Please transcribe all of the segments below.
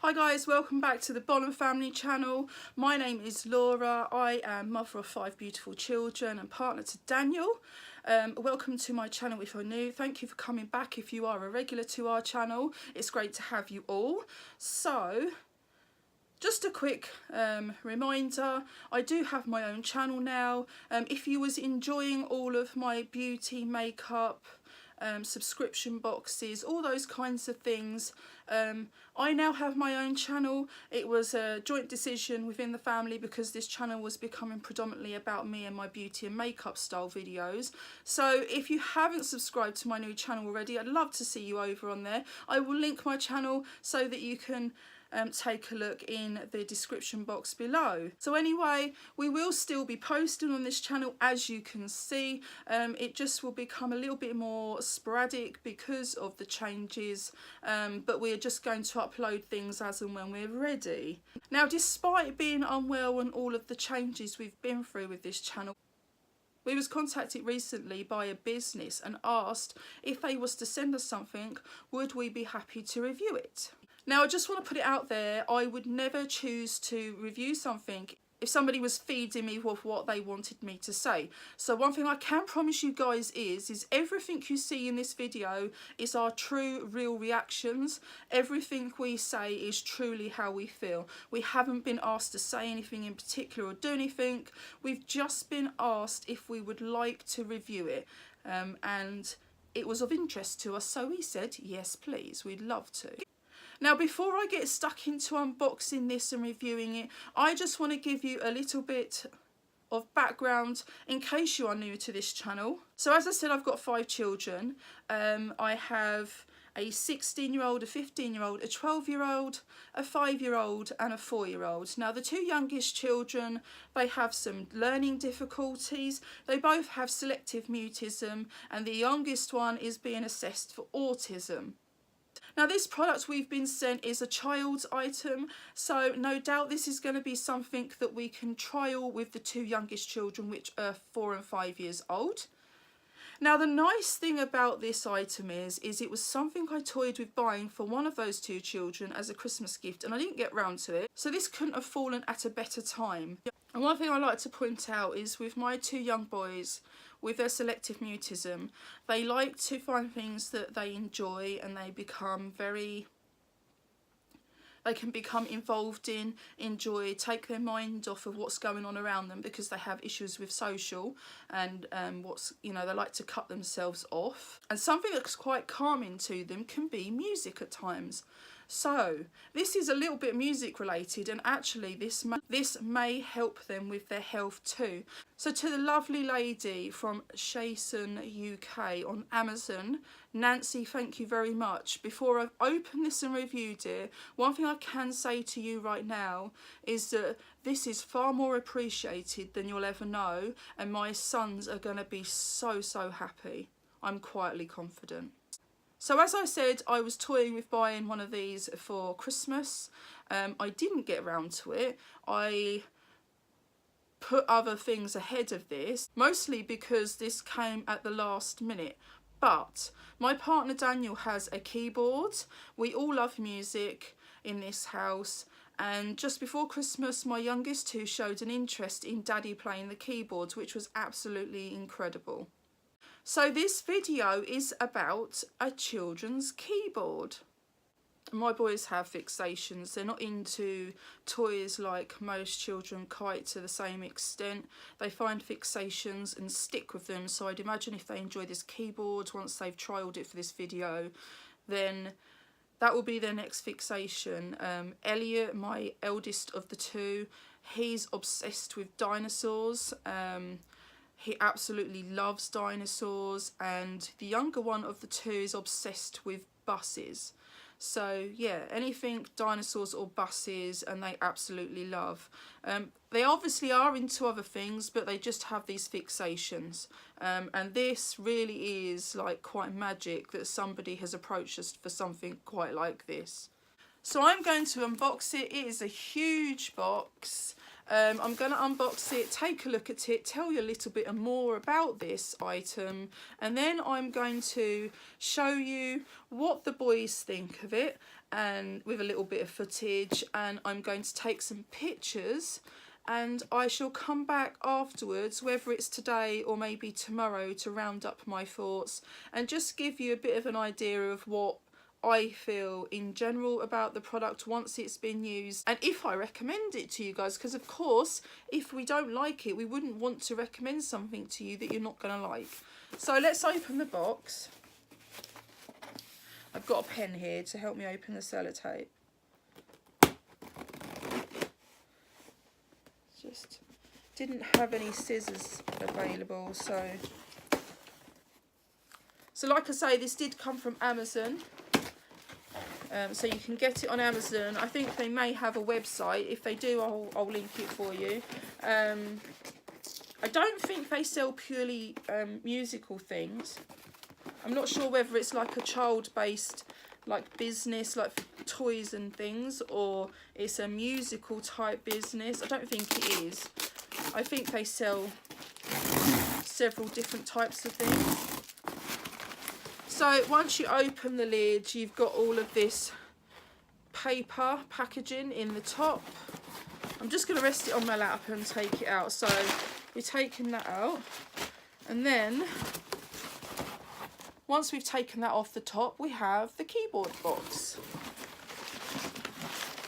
Hi guys, welcome back to the Bolham family channel. My name is Laura. I am mother of 5 beautiful children and partner to Daniel. Welcome to my channel if you're new. Thank you for coming back if you are a regular to our channel. It's great to have you all. So, just a quick reminder, I do have my own channel now. If you was enjoying all of my beauty, makeup, subscription boxes, all those kinds of things, I now have my own channel. It was a joint decision within the family because this channel was becoming predominantly about me and my beauty and makeup style videos. So if you haven't subscribed to my new channel already, I'd love to see you over on there. I will link my channel so that you can take a look in the description box below. So anyway, we will still be posting on this channel, as you can see. It just will become a little bit more sporadic because of the changes, but we're just going to upload things as and when we're ready. Now, despite being unwell and all of the changes we've been through with this channel, we was contacted recently by a business and asked if they was to send us something, would we be happy to review it? Now, I just want to put it out there, I would never choose to review something if somebody was feeding me with what they wanted me to say. So one thing I can promise you guys is everything you see in this video is our true, real reactions. Everything we say is truly how we feel. We haven't been asked to say anything in particular or do anything. We've just been asked if we would like to review it. And it was of interest to us, so we said, yes, please, we'd love to. Now, before I get stuck into unboxing this and reviewing it, I just want to give you a little bit of background in case you are new to this channel. So as I said, I've got 5 children. I have a 16-year-old, a 15-year-old, a 12-year-old, a 5-year-old and a 4-year-old. Now, the 2 youngest children, they have some learning difficulties. They both have selective mutism, and the youngest one is being assessed for autism. Now, this product we've been sent is a child's item, so no doubt this is going to be something that we can trial with the 2 youngest children, which are 4 and 5 years old. Now, the nice thing about this item is it was something I toyed with buying for one of those 2 children as a Christmas gift, and I didn't get round to it, so this couldn't have fallen at a better time. And one thing I like to point out is with my 2 young boys, with their selective mutism, they like to find things that they enjoy, and they can become involved in, enjoy, take their mind off of what's going on around them because they have issues with social and they like to cut themselves off. And something that's quite calming to them can be music at times. So this is a little bit music related, and actually this may help them with their health too. So to the lovely lady from Shason UK on Amazon, Nancy, thank you very much. Before I've opened this and reviewed it, one thing I can say to you right now is that this is far more appreciated than you'll ever know, and my sons are going to be so happy. I'm quietly confident. So as I said, I was toying with buying one of these for Christmas. I didn't get around to it. I put other things ahead of this, mostly because this came at the last minute. But my partner Daniel has a keyboard. We all love music in this house. And just before Christmas, my youngest 2 showed an interest in Daddy playing the keyboards, which was absolutely incredible. So this video is about a children's keyboard. My boys have fixations. They're not into toys like most children quite to the same extent. They find fixations and stick with them. So I'd imagine if they enjoy this keyboard, once they've trialled it for this video, then that will be their next fixation. Elliot, my eldest of the 2, he's obsessed with dinosaurs. He absolutely loves dinosaurs, and the younger one of the 2 is obsessed with buses. So yeah, anything dinosaurs or buses, and they absolutely love. They obviously are into other things, but they just have these fixations. And this really is like quite magic that somebody has approached us for something quite like this. So I'm going to unbox it. It is a huge box. I'm going to unbox it, take a look at it, tell you a little bit more about this item, and then I'm going to show you what the boys think of it and with a little bit of footage, and I'm going to take some pictures, and I shall come back afterwards, whether it's today or maybe tomorrow, to round up my thoughts and just give you a bit of an idea of what I feel in general about the product once it's been used, and if I recommend it to you guys, because of course if we don't like it we wouldn't want to recommend something to you that you're not going to like. So let's open the box. I've got a pen here to help me open the sellotape. Just didn't have any scissors available, so like I say, this did come from Amazon. So you can get it on Amazon. I think they may have a website. If they do, I'll link it for you. I don't think they sell purely musical things. I'm not sure whether it's like a child-based like business, like toys and things, or it's a musical type business. I don't think it is. I think they sell several different types of things. So once you open the lid, you've got all of this paper packaging in the top. I'm just going to rest it on my lap and take it out. So we're taking that out, and then once we've taken that off the top, we have the keyboard box.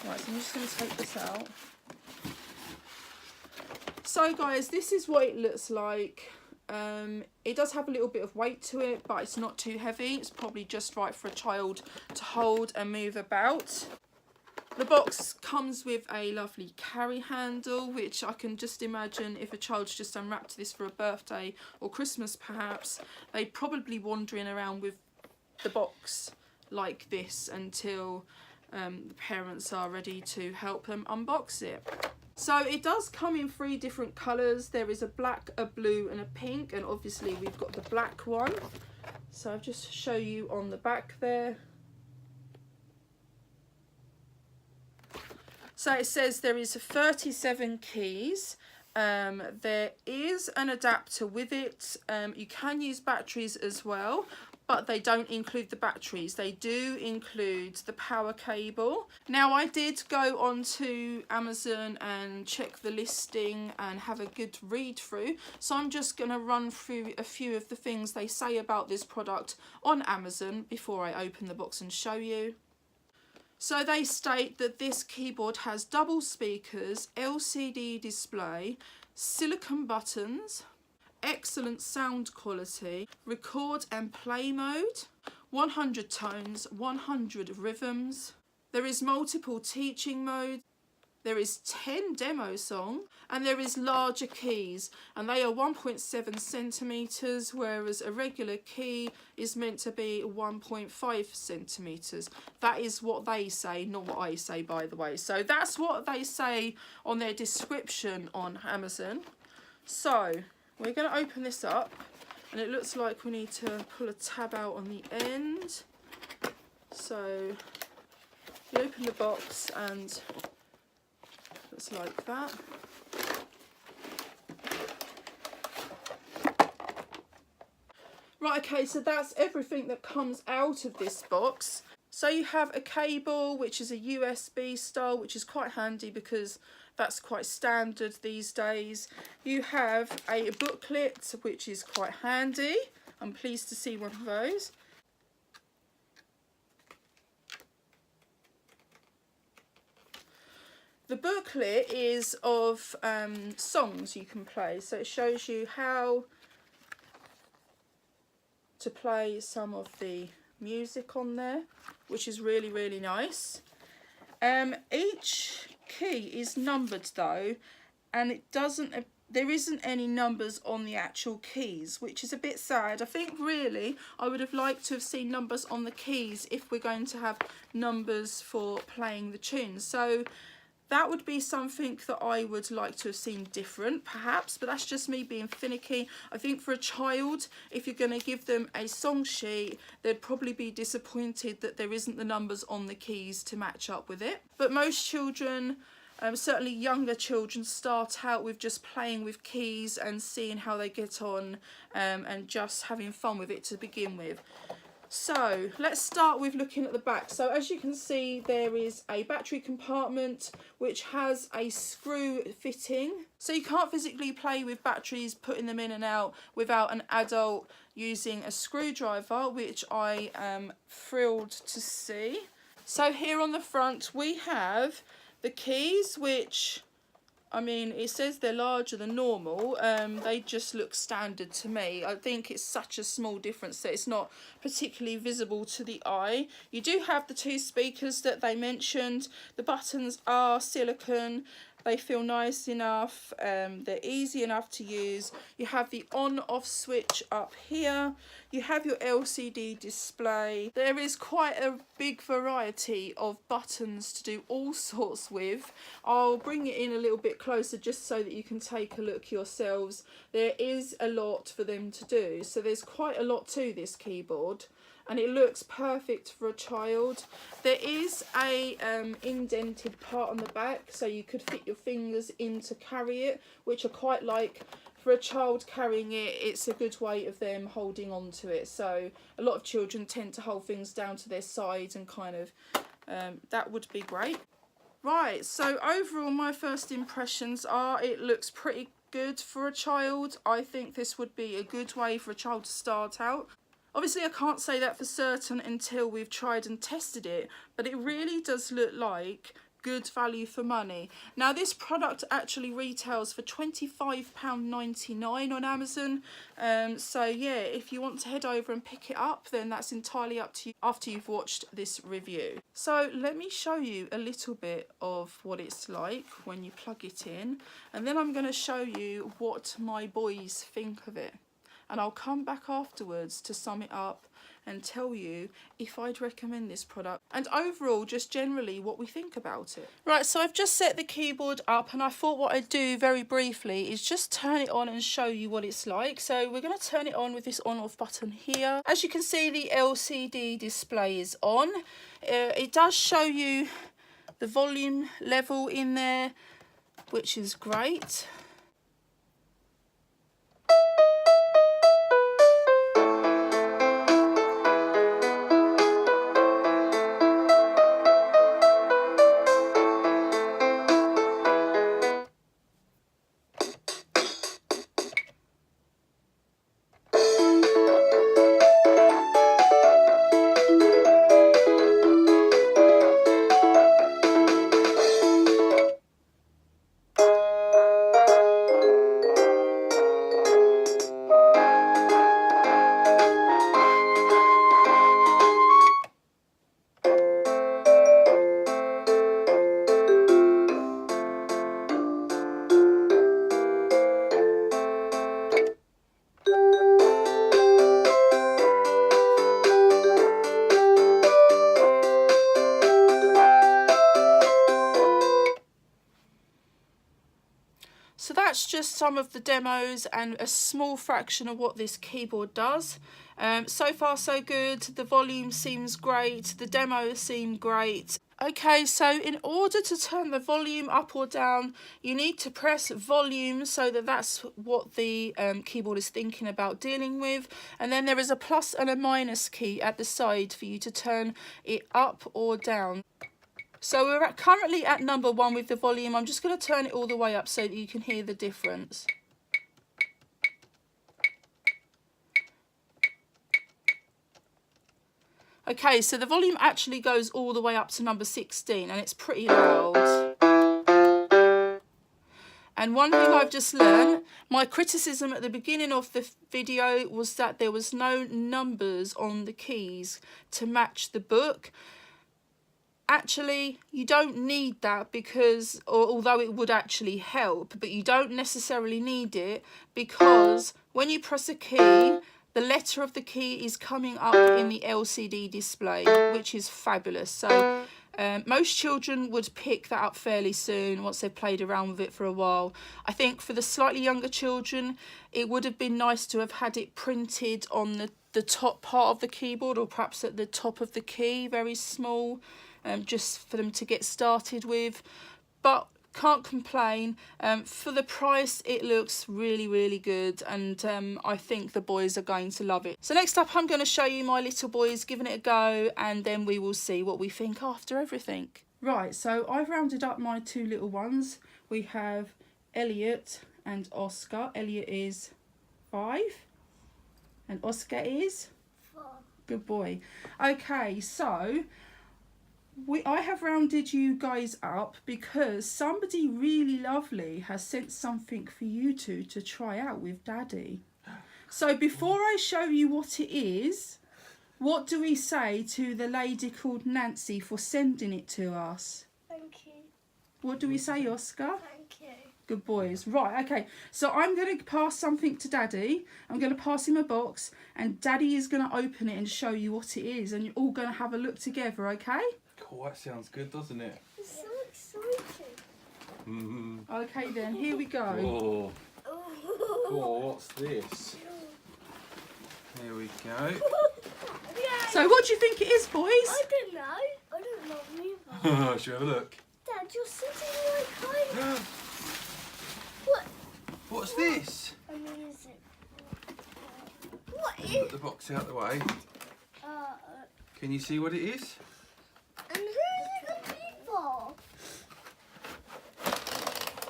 Right, so I'm just going to take this out. So guys, this is what it looks like. It does have a little bit of weight to it, but it's not too heavy. It's probably just right for a child to hold and move about. The box comes with a lovely carry handle, which I can just imagine if a child's just unwrapped this for a birthday or Christmas perhaps, they'd probably wandering around with the box like this until the parents are ready to help them unbox it. So it does come in 3 different colours. There is a black, a blue and a pink, and obviously we've got the black one. So I'll just show you on the back there. So it says there is 37 keys. There is an adapter with it. You can use batteries as well, but they don't include the batteries. They do include the power cable. Now I did go onto Amazon and check the listing and have a good read through. So I'm just gonna run through a few of the things they say about this product on Amazon before I open the box and show you. So they state that this keyboard has double speakers, LCD display, silicone buttons, excellent sound quality, record and play mode, 100 tones, 100 rhythms. There is multiple teaching modes. There is 10 demo songs, and there is larger keys, and they are 1.7 centimetres, whereas a regular key is meant to be 1.5 centimetres. That is what they say, not what I say, by the way. So that's what they say on their description on Amazon. So we're going to open this up, and it looks like we need to pull a tab out on the end. So you open the box and it's like that. Right, okay, so that's everything that comes out of this box. So you have a cable, which is a USB style, which is quite handy because that's quite standard these days. You have a booklet, which is quite handy. I'm pleased to see one of those. The booklet is of songs you can play, so it shows you how to play some of the music on there, which is really, really nice. Each key is numbered though, and there isn't any numbers on the actual keys, which is a bit sad. I think really I would have liked to have seen numbers on the keys if we're going to have numbers for playing the tunes. So that would be something that I would like to have seen different, perhaps, but that's just me being finicky. I think for a child, if you're going to give them a song sheet, they'd probably be disappointed that there isn't the numbers on the keys to match up with it. But most children, certainly younger children, start out with just playing with keys and seeing how they get on, and just having fun with it to begin with. So let's start with looking at the back. So as you can see, there is a battery compartment which has a screw fitting. So you can't physically play with batteries, putting them in and out without an adult using a screwdriver, which I am thrilled to see. So here on the front we have the keys, which, I mean, it says they're larger than normal. They just look standard to me. I think it's such a small difference that it's not particularly visible to the eye. You do have the 2 speakers that they mentioned. The buttons are silicone. They feel nice enough. They're easy enough to use. You have the on-off switch up here. You have your LCD display. There is quite a big variety of buttons to do all sorts with. I'll bring it in a little bit closer just so that you can take a look yourselves. There is a lot for them to do. So there's quite a lot to this keyboard. And it looks perfect for a child. There is a indented part on the back, so you could fit your fingers in to carry it, which I quite like. For a child carrying it, it's a good way of them holding on to it. So a lot of children tend to hold things down to their sides and kind of, that would be great. Right, so overall my first impressions are it looks pretty good for a child. I think this would be a good way for a child to start out. Obviously, I can't say that for certain until we've tried and tested it, but it really does look like good value for money. Now, this product actually retails for £25.99 on Amazon. So, yeah, if you want to head over and pick it up, then that's entirely up to you after you've watched this review. So, let me show you a little bit of what it's like when you plug it in, and then I'm going to show you what my boys think of it. And I'll come back afterwards to sum it up and tell you if I'd recommend this product and overall just generally what we think about it. Right, so I've just set the keyboard up, and I thought what I'd do very briefly is just turn it on and show you what it's like. So we're going to turn it on with this on-off button here. As you can see, the LCD display is on. It does show you the volume level in there, which is great. So that's just some of the demos and a small fraction of what this keyboard does. So far so good. The volume seems great. The demos seem great. Okay, so in order to turn the volume up or down, you need to press volume so that that's what the keyboard is thinking about dealing with. And then there is a plus and a minus key at the side for you to turn it up or down. So we're currently at number 1 with the volume. I'm just going to turn it all the way up so that you can hear the difference. Okay, so the volume actually goes all the way up to number 16 and it's pretty loud. And one thing I've just learned, my criticism at the beginning of the video was that there was no numbers on the keys to match the book. Actually, you don't need that because, although it would actually help, but you don't necessarily need it because when you press a key, the letter of the key is coming up in the LCD display, which is fabulous. So most children would pick that up fairly soon once they've played around with it for a while. I think for the slightly younger children, it would have been nice to have had it printed on the top part of the keyboard, or perhaps at the top of the key, very small. Just for them to get started with. But can't complain. For the price, it looks really, really good, and I think the boys are going to love it. So next up, I'm going to show you my little boys giving it a go, and then we will see what we think after everything. Right, so I've rounded up my 2 little ones. We have Elliot and Oscar. Elliot is 5 and Oscar is 4. Good boy. Okay, so I have rounded you guys up because somebody really lovely has sent something for you two to try out with Daddy. So before I show you what it is, what do we say to the lady called Nancy for sending it to us? Thank you. What do we say, Oscar? Thank you. Good boys. Right, okay. So I'm going to pass something to Daddy. I'm going to pass him a box, and Daddy is going to open it and show you what it is, and you're all going to have a look together, okay? Cool, that sounds good, doesn't it? It's so exciting. Okay then, here we go. Oh, oh, what's this? Here we go. Yay. So what do you think it is, boys? I don't know. I don't know either. Should we have a look? Dad, you're sitting like kind. What? What's this? Amazing. What Put is? the box out the way. Uh, Can you see what it is? and who's it gonna be for?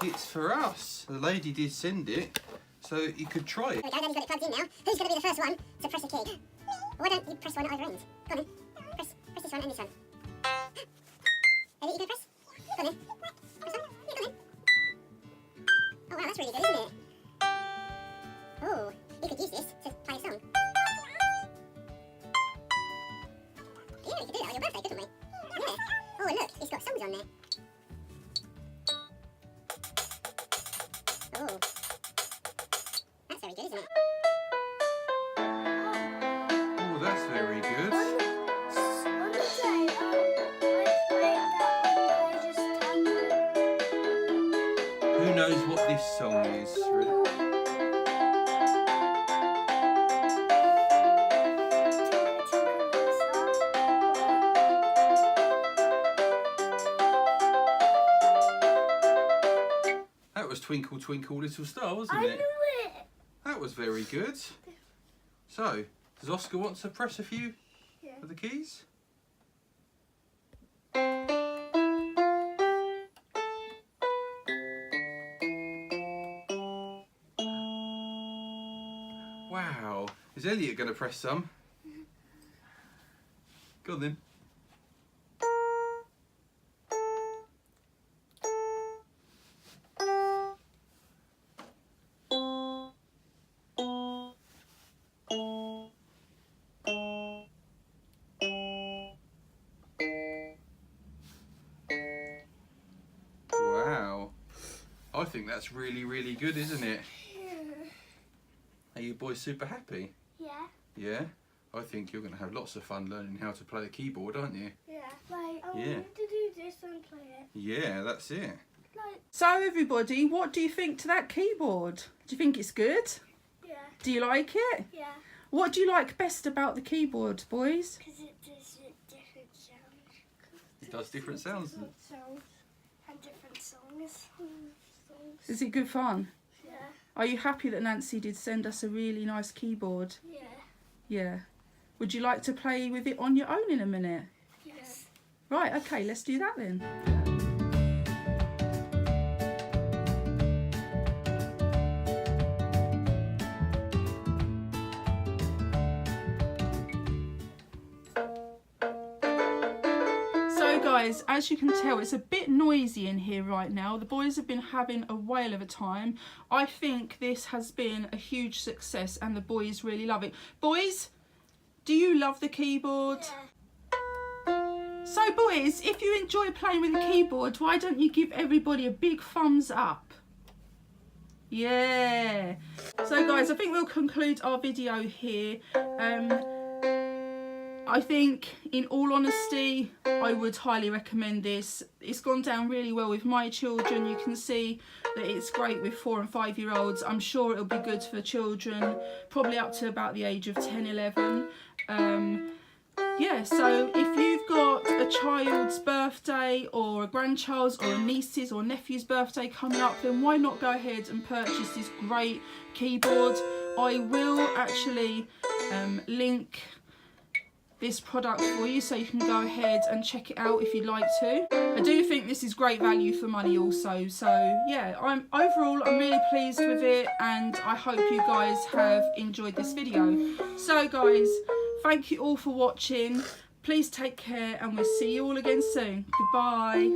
It's for us. The lady did send it, so you could try it. There we go, Daddy's got it plugged in now. Who's going to be the first one to press the key? Why don't you press one at either end? Go on then. Press this one and this one. Elliot, you can press? Go on then. Press one. Yeah, go on then. Oh wow, that's really good, isn't it? Oh, you could use this to play a song. Yeah, we could do that on your birthday, couldn't we? Yeah. Oh, and look, it's got songs on there. Oh. That's very good, isn't it? Oh, that's very good. On the day, I played that one. I just tapped it. Who knows what this song is? Really? That was Twinkle Twinkle Little Star, wasn't I it? knew it. That was very good. So, does Oscar want to press a few Yeah. of the keys? Wow. Is Elliot going to press some? Go on then. Wow. I think that's really, really good, isn't it? Are you boys super happy? Yeah. Yeah? I think you're going to have lots of fun learning how to play the keyboard, aren't you? Yeah. Like, I Yeah. wanted to do this and play it. Yeah, that's it. Like, So everybody, what do you think to that keyboard? Do you think it's good? yeah. Do you like it? Yeah. What do you like best about the keyboard, boys? Because it does different sounds. It does different sounds. Different sounds and different songs. Is it good fun? Yeah. Are you happy that Nancy did send us a really nice keyboard? Yeah. Yeah. Would you like to play with it on your own in a minute? Yes. Right, okay, let's do that then. So guys, as you can tell, it's a bit noisy in here right now. The boys have been having a whale of a time. I think this has been a huge success and the boys really love it. Boys, do you love the keyboard? Yeah. So boys, if you enjoy playing with the keyboard, why don't you give everybody a big thumbs up? Yeah. So guys, I think we'll conclude our video here. I think, in all honesty, I would highly recommend this. It's gone down really well with my children. You can see that it's great with 4 and 5 year olds. I'm sure it'll be good for children, probably up to about the age of 10, 11. yeah, so if you've got a child's birthday or a grandchild's or a niece's or nephew's birthday coming up, then why not go ahead and purchase this great keyboard. I will actually link this product for you, so you can go ahead and check it out if you'd like to. I do think this is great value for money also, so yeah, I'm really pleased with it, and I hope you guys have enjoyed this video. So guys, thank you all for watching. Please take care, and we'll see you all again soon. Goodbye.